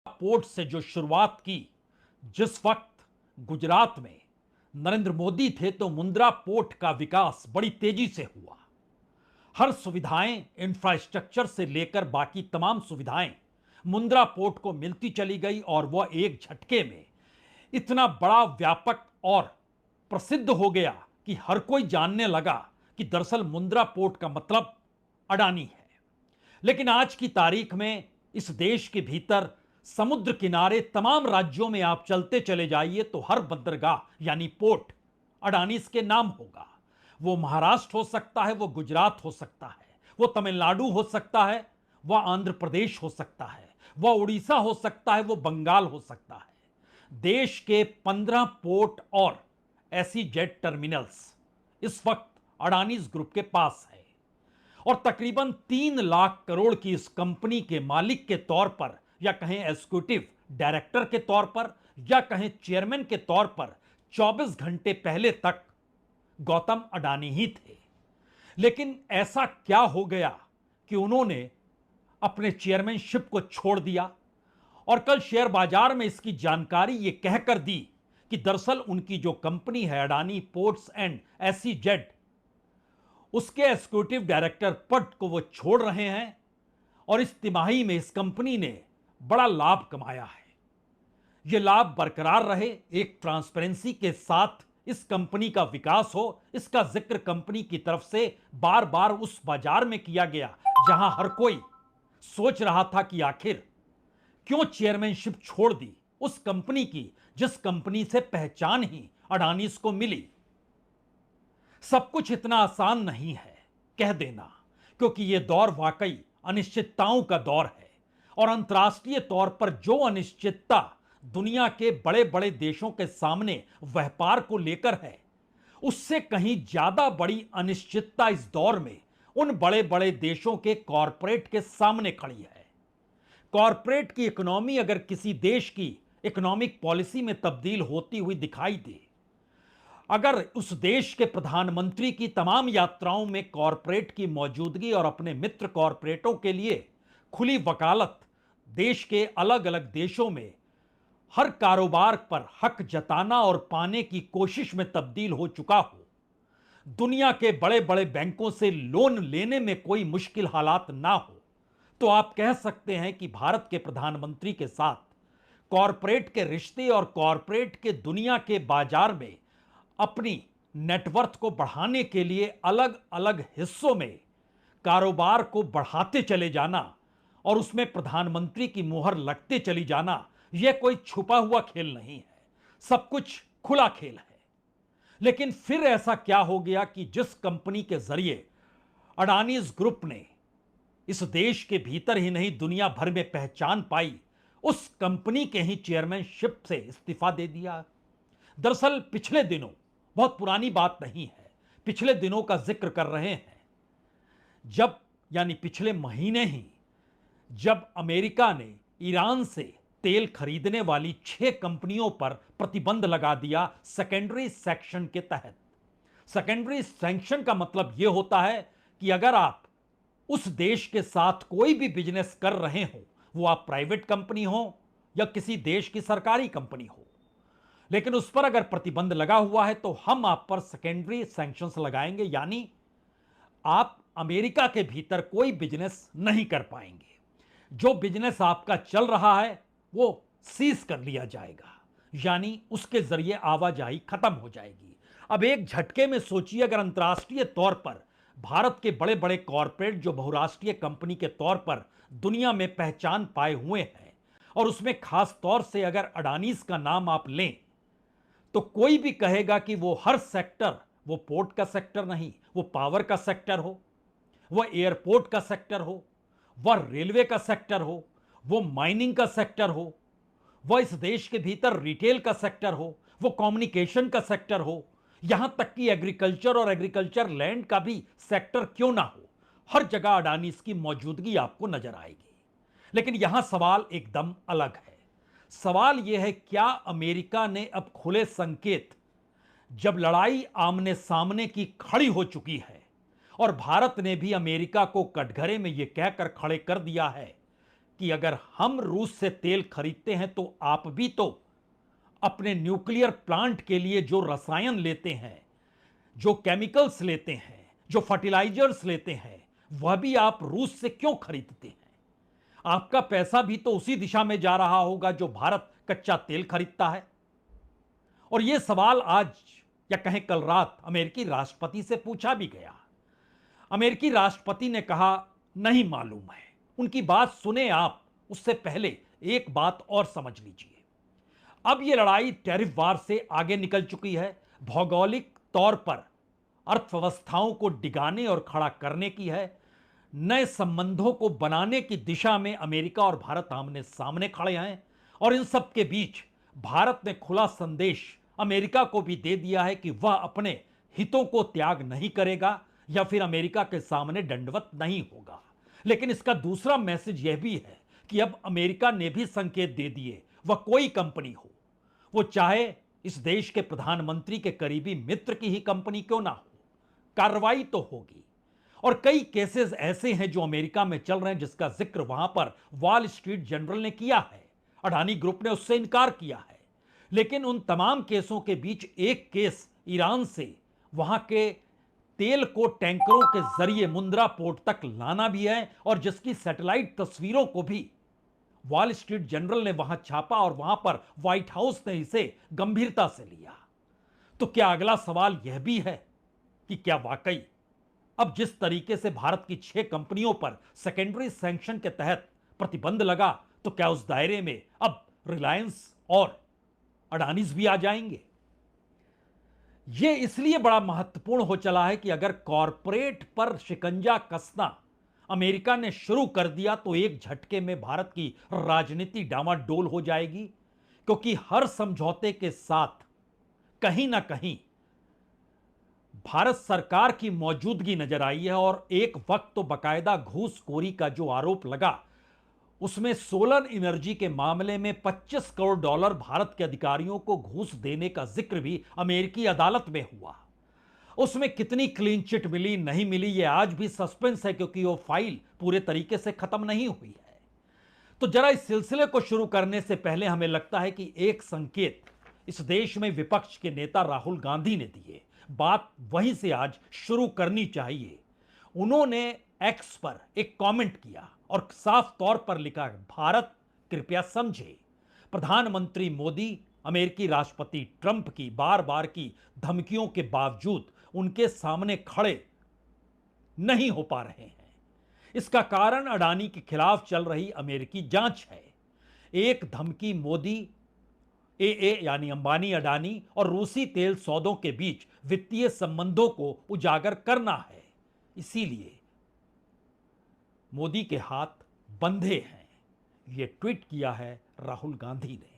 Port से जो शुरुआत की, जिस वक्त गुजरात में नरेंद्र मोदी थे तो मुंद्रा पोर्ट का विकास बड़ी तेजी से हुआ। हर सुविधाएं, इंफ्रास्ट्रक्चर से लेकर बाकी तमाम सुविधाएं मुंद्रा पोर्ट को मिलती चली गई और वह एक झटके में इतना बड़ा, व्यापक और प्रसिद्ध हो गया कि हर कोई जानने लगा कि दरअसल मुंद्रा पोर्ट का मतलब अडानी है। लेकिन आज की तारीख में इस देश के भीतर समुद्र किनारे तमाम राज्यों में आप चलते चले जाइए तो हर बंदरगाह यानी पोर्ट अडानीज के नाम होगा। वो महाराष्ट्र हो सकता है, वो गुजरात हो सकता है, वो तमिलनाडु हो सकता है, वह आंध्र प्रदेश हो सकता है, वह उड़ीसा हो सकता है, वो बंगाल हो सकता है। देश के 15 पोर्ट और ऐसी जेट टर्मिनल्स इस वक्त अडानीज ग्रुप के पास है और तकरीबन 3 लाख करोड़ की इस कंपनी के मालिक के तौर पर, या कहें एग्जीक्यूटिव डायरेक्टर के तौर पर, या कहें चेयरमैन के तौर पर 24 घंटे पहले तक गौतम अडानी ही थे। लेकिन ऐसा क्या हो गया कि उन्होंने अपने चेयरमैनशिप को छोड़ दिया और कल शेयर बाजार में इसकी जानकारी यह कहकर दी कि दरअसल उनकी जो कंपनी है अडानी पोर्ट्स एंड एसईजेड, उसके एग्जीक्यूटिव डायरेक्टर पद को वो छोड़ रहे हैं और इस तिमाही में इस कंपनी ने बड़ा लाभ कमाया है। यह लाभ बरकरार रहे, एक ट्रांसपेरेंसी के साथ इस कंपनी का विकास हो, इसका जिक्र कंपनी की तरफ से बार बार उस बाजार में किया गया जहां हर कोई सोच रहा था कि आखिर क्यों चेयरमैनशिप छोड़ दी उस कंपनी की जिस कंपनी से पहचान ही अडानीज को मिली। सब कुछ इतना आसान नहीं है कह देना, क्योंकि यह दौर वाकई अनिश्चितताओं का दौर है और अंतर्राष्ट्रीय तौर पर जो अनिश्चितता दुनिया के बड़े बड़े देशों के सामने व्यापार को लेकर है, उससे कहीं ज्यादा बड़ी अनिश्चितता इस दौर में उन बड़े बड़े देशों के कॉरपोरेट के सामने खड़ी है। कॉरपोरेट की इकोनॉमी अगर किसी देश की इकोनॉमिक पॉलिसी में तब्दील होती हुई दिखाई दे, अगर उस देश के प्रधानमंत्री की तमाम यात्राओं में कॉरपोरेट की मौजूदगी और अपने मित्र कॉरपोरेटों के लिए खुली वकालत देश के अलग अलग देशों में हर कारोबार पर हक जताना और पाने की कोशिश में तब्दील हो चुका हो, दुनिया के बड़े बड़े बैंकों से लोन लेने में कोई मुश्किल हालात ना हो, तो आप कह सकते हैं कि भारत के प्रधानमंत्री के साथ कॉरपोरेट के रिश्ते और कॉरपोरेट के दुनिया के बाजार में अपनी नेटवर्थ को बढ़ाने के लिए अलग अलग हिस्सों में कारोबार को बढ़ाते चले जाना और उसमें प्रधानमंत्री की मुहर लगते चली जाना, यह कोई छुपा हुआ खेल नहीं है, सब कुछ खुला खेल है। लेकिन फिर ऐसा क्या हो गया कि जिस कंपनी के जरिए अडानीज ग्रुप ने इस देश के भीतर ही नहीं दुनिया भर में पहचान पाई, उस कंपनी के ही चेयरमैनशिप से इस्तीफा दे दिया। दरअसल पिछले दिनों, बहुत पुरानी बात नहीं है, पिछले दिनों का जिक्र कर रहे हैं, जब यानी पिछले महीने ही जब अमेरिका ने ईरान से तेल खरीदने वाली 6 कंपनियों पर प्रतिबंध लगा दिया सेकेंडरी सैंक्शन के तहत। सेकेंडरी सैंक्शन का मतलब यह होता है कि अगर आप उस देश के साथ कोई भी बिजनेस कर रहे हो, वो आप प्राइवेट कंपनी हो या किसी देश की सरकारी कंपनी हो, लेकिन उस पर अगर प्रतिबंध लगा हुआ है तो हम आप पर सेकेंडरी सैंक्शंस लगाएंगे, यानी आप अमेरिका के भीतर कोई बिजनेस नहीं कर पाएंगे। जो बिजनेस आपका चल रहा है वो सीज कर लिया जाएगा, यानी उसके जरिए आवाजाही खत्म हो जाएगी। अब एक झटके में सोचिए, अगर अंतर्राष्ट्रीय तौर पर भारत के बड़े बड़े कॉरपोरेट जो बहुराष्ट्रीय कंपनी के तौर पर दुनिया में पहचान पाए हुए हैं और उसमें खास तौर से अगर अडानीज का नाम आप लें, तो कोई भी कहेगा कि वो हर सेक्टर, वो पोर्ट का सेक्टर नहीं, वो पावर का सेक्टर हो, वह एयरपोर्ट का सेक्टर हो, वह रेलवे का सेक्टर हो, वो माइनिंग का सेक्टर हो, वह इस देश के भीतर रिटेल का सेक्टर हो, वो कम्युनिकेशन का सेक्टर हो, यहां तक कि एग्रीकल्चर और एग्रीकल्चर लैंड का भी सेक्टर क्यों ना हो, हर जगह अडानी की मौजूदगी आपको नजर आएगी। लेकिन यहां सवाल एकदम अलग है। सवाल यह है, क्या अमेरिका ने अब खुले संकेत, जब लड़ाई आमने सामने की खड़ी हो चुकी है और भारत ने भी अमेरिका को कटघरे में यह कहकर खड़े कर दिया है कि अगर हम रूस से तेल खरीदते हैं तो आप भी तो अपने न्यूक्लियर प्लांट के लिए जो रसायन लेते हैं, जो केमिकल्स लेते हैं, जो फर्टिलाइजर्स लेते हैं, वह भी आप रूस से क्यों खरीदते हैं? आपका पैसा भी तो उसी दिशा में जा रहा होगा जो भारत कच्चा तेल खरीदता है। और यह सवाल आज या कहें कल रात अमेरिकी राष्ट्रपति से पूछा भी गया। अमेरिकी राष्ट्रपति ने कहा नहीं मालूम है। उनकी बात सुने आप, उससे पहले एक बात और समझ लीजिए। अब यह लड़ाई टैरिफ वार से आगे निकल चुकी है, भौगोलिक तौर पर अर्थव्यवस्थाओं को डिगाने और खड़ा करने की है। नए संबंधों को बनाने की दिशा में अमेरिका और भारत आमने सामने खड़े हैं और इन सब के बीच भारत ने खुला संदेश अमेरिका को भी दे दिया है कि वह अपने हितों को त्याग नहीं करेगा या फिर अमेरिका के सामने दंडवत नहीं होगा। लेकिन इसका दूसरा मैसेज यह भी है कि अब अमेरिका ने भी संकेत दे दिए, वह कोई कंपनी हो, वो चाहे इस देश के प्रधानमंत्री के करीबी मित्र की ही कंपनी क्यों ना हो, कार्रवाई तो होगी। और कई केसेस ऐसे हैं जो अमेरिका में चल रहे हैं जिसका जिक्र वहां पर वॉल स्ट्रीट जर्नल ने किया है, अडानी ग्रुप ने उससे इनकार किया है। लेकिन उन तमाम केसों के बीच एक केस ईरान से वहां के तेल को टैंकरों के जरिए मुंद्रा पोर्ट तक लाना भी है और जिसकी सैटेलाइट तस्वीरों को भी वॉल स्ट्रीट जर्नल ने वहां छापा और वहां पर व्हाइट हाउस ने इसे गंभीरता से लिया। तो क्या अगला सवाल यह भी है कि क्या वाकई अब जिस तरीके से भारत की 6 कंपनियों पर सेकेंडरी सैंक्शन के तहत प्रतिबंध लगा, तो क्या उस दायरे में अब रिलायंस और अडानीज भी आ जाएंगे? यह इसलिए बड़ा महत्वपूर्ण हो चला है कि अगर कॉरपोरेट पर शिकंजा कसना अमेरिका ने शुरू कर दिया तो एक झटके में भारत की राजनीति डामाडोल हो जाएगी, क्योंकि हर समझौते के साथ कहीं ना कहीं भारत सरकार की मौजूदगी नजर आई है। और एक वक्त तो बकायदा घूसखोरी का जो आरोप लगा, उसमें सोलर एनर्जी के मामले में $25 करोड़ भारत के अधिकारियों को घूस देने का जिक्र भी अमेरिकी अदालत में हुआ। उसमें कितनी क्लीन चिट मिली नहीं मिली यह आज भी सस्पेंस है, क्योंकि वो फाइल पूरे तरीके से खत्म नहीं हुई है। तो जरा इस सिलसिले को शुरू करने से पहले हमें लगता है कि एक संकेत इस देश में विपक्ष के नेता राहुल गांधी ने दिए, बात वहीं से आज शुरू करनी चाहिए। उन्होंने एक्स पर एक कमेंट किया और साफ तौर पर लिखा, भारत कृपया समझे, प्रधानमंत्री मोदी अमेरिकी राष्ट्रपति ट्रंप की बार बार की धमकियों के बावजूद उनके सामने खड़े नहीं हो पा रहे हैं। इसका कारण अडानी के खिलाफ चल रही अमेरिकी जांच है। एक धमकी मोदी ए यानी अंबानी अडानी और रूसी तेल सौदों के बीच वित्तीय संबंधों को उजागर करना है। इसीलिए मोदी के हाथ बंधे हैं, यह ट्वीट किया है राहुल गांधी ने।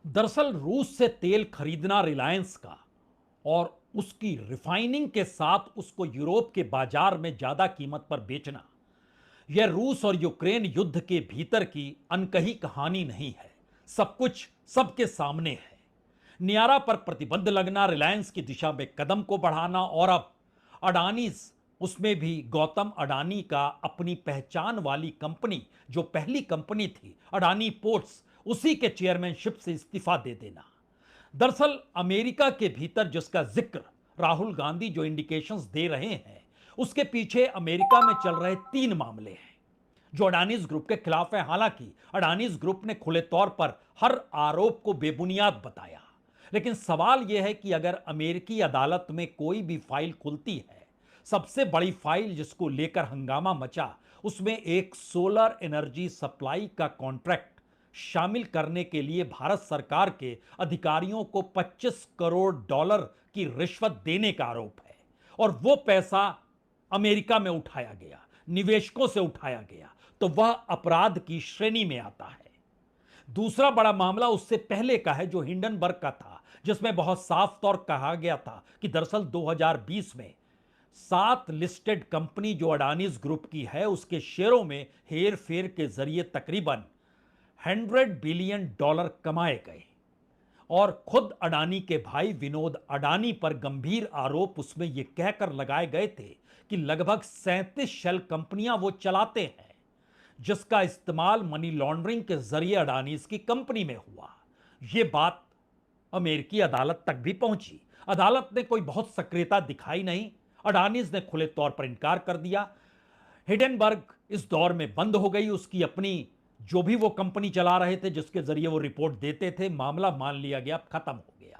दरअसल रूस से तेल खरीदना रिलायंस का और उसकी रिफाइनिंग के साथ उसको यूरोप के बाजार में ज्यादा कीमत पर बेचना, यह रूस और यूक्रेन युद्ध के भीतर की अनकही कहानी नहीं है। सब कुछ सबके सामने है। नियारा पर प्रतिबंध लगना, रिलायंस की दिशा में कदम को बढ़ाना और अब अडानी, उसमें भी गौतम अडानी का अपनी पहचान वाली कंपनी जो पहली कंपनी थी अडानी पोर्ट्स, उसी के चेयरमैनशिप से इस्तीफा दे देना। दरअसल अमेरिका के भीतर जिसका जिक्र राहुल गांधी जो इंडिकेशंस दे रहे हैं, उसके पीछे अमेरिका में चल रहे 3 मामले हैं जो अडानीज ग्रुप के खिलाफ है। हालांकि अडानीज ग्रुप ने खुले तौर पर हर आरोप को बेबुनियाद बताया, लेकिन सवाल यह है कि अगर अमेरिकी अदालत में कोई भी फाइल खुलती है, सबसे बड़ी फाइल जिसको लेकर हंगामा मचा, उसमें एक सोलर एनर्जी सप्लाई का कॉन्ट्रैक्ट शामिल करने के लिए भारत सरकार के अधिकारियों को $25 करोड़ की रिश्वत देने का आरोप है। और वो पैसा अमेरिका में उठाया गया, निवेशकों से उठाया गया, तो वह अपराध की श्रेणी में आता है। दूसरा बड़ा मामला उससे पहले का है जो हिंडनबर्ग का था, जिसमें बहुत साफ तौर कहा गया था कि दरअसल 2020 में 7 लिस्टेड कंपनी जो अडानीज ग्रुप की है उसके शेयरों में हेर फेर के जरिए तकरीबन $100 बिलियन कमाए गए। और खुद अडानी के भाई विनोद अडानी पर गंभीर आरोप उसमें यह कहकर लगाए गए थे कि लगभग 37 शेल कंपनियां वो चलाते हैं, जिसका इस्तेमाल मनी लॉन्ड्रिंग के जरिए अडानी की कंपनी में हुआ। यह बात अमेरिकी अदालत तक भी पहुंची। अदालत ने कोई बहुत सक्रियता दिखाई नहीं। अडानीज ने खुले तौर पर इनकार कर दिया। हिडेनबर्ग इस दौर में बंद हो गई। उसकी अपनी जो भी वो कंपनी चला रहे थे, जिसके जरिए वो रिपोर्ट देते थे, मामला मान लिया गया, खत्म हो गया।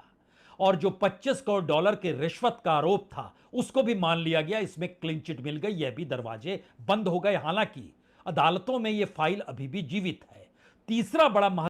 और जो 25 करोड़ डॉलर के रिश्वत का आरोप था, उसको भी मान लिया गया। इसमें क्लीन चिट मिल गई, यह भी दरवाजे बंद हो गए। हालांकि अदालतों में यह फाइल अभी भी जीवित है। तीसरा बड़ा